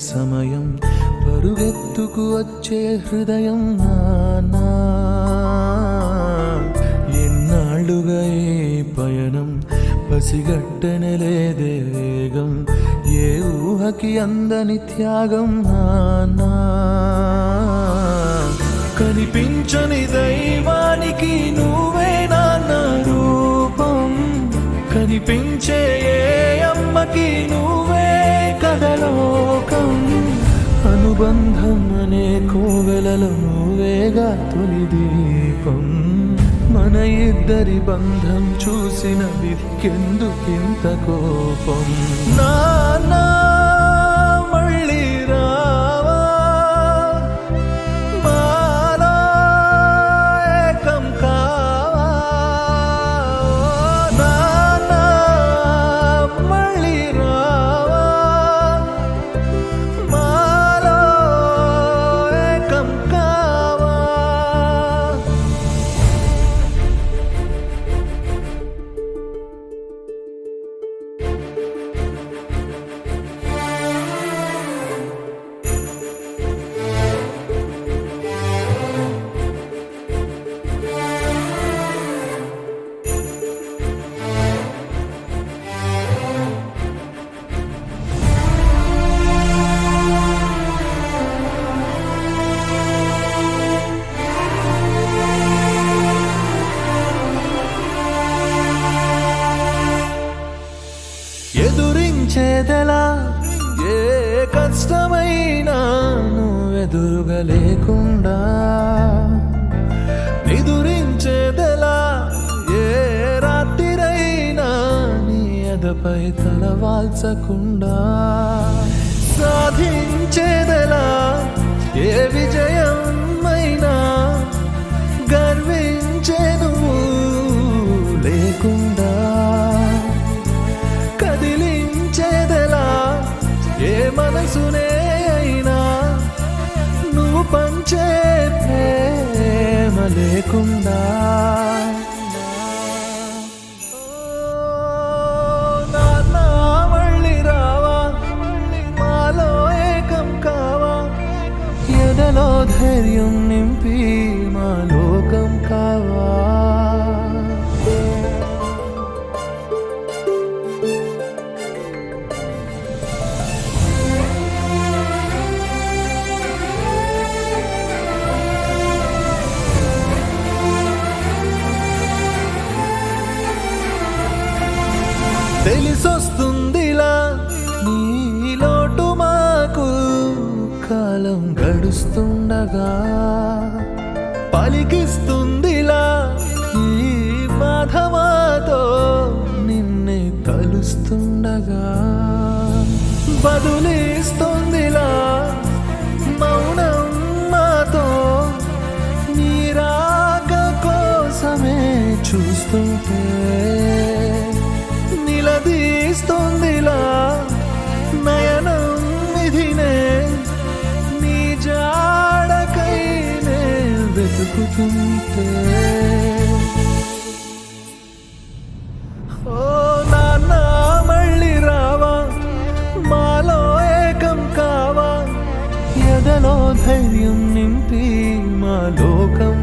సమయం పరుగెత్తుకు వచ్చే హృదయం నానా ఎన్నాళ్ళుగా ఈ పయనం పసిగట్టనలేదే వేగం ఏ ఊహకి అందని త్యాగం నానా కనిపించని దైవానికి నువ్వే నాన్న రూపం కనిపించే ఏ అమ్మకి నువ్వే కథలోకం అనుబంధం అనే కోవెలలో నువ్వేగా తొలి దీపం మన ఇద్దరి బంధం చూసిన వికెందుకింత కోపం నానా మళ్ళీ రావా మాలో ఏకం కావా నానా మళ్ళీ రావా మాలో ఏకం కావా ఎదురించేదెలా ఏ కష్టమైనా నువ్వెదురుగా లేకుండా ఎదురించేదెలా ఏ రాత్రిరైనా నీ ఎదపై తలవాల్చకుండా సాధించేదెలా ఏ విజయమైనా గర్వించే నువ్వు లేకుండా కదిలించేదెలా ఏ మనసునే అయినా నువ్వు పంచే ప్రేమ లేకుండా నాన్న మళ్ళీ రావా మాలో ఏకం కావా ఎదలో ధైర్యం నింపి మా లోకం కావా తెలిసొస్తుందిలా నీ లోటు మాకు కాలం గడుస్తుండగా పలికిస్తుందిలా ఈ బాధ మాతో నిన్నే తలుస్తుండగా బదులిస్తుందిలా మౌనం మాతో నీ రాక కోసమే చూస్తుంటే నిలదీస్తుందిలా నయనం విధినే నీ జాడకైనే వెతుకుతుంటే ఓ నాన్న మళ్ళీ రావా మాలో ఏకం కావా ఎదలో ధైర్యం నింపి మా లోకం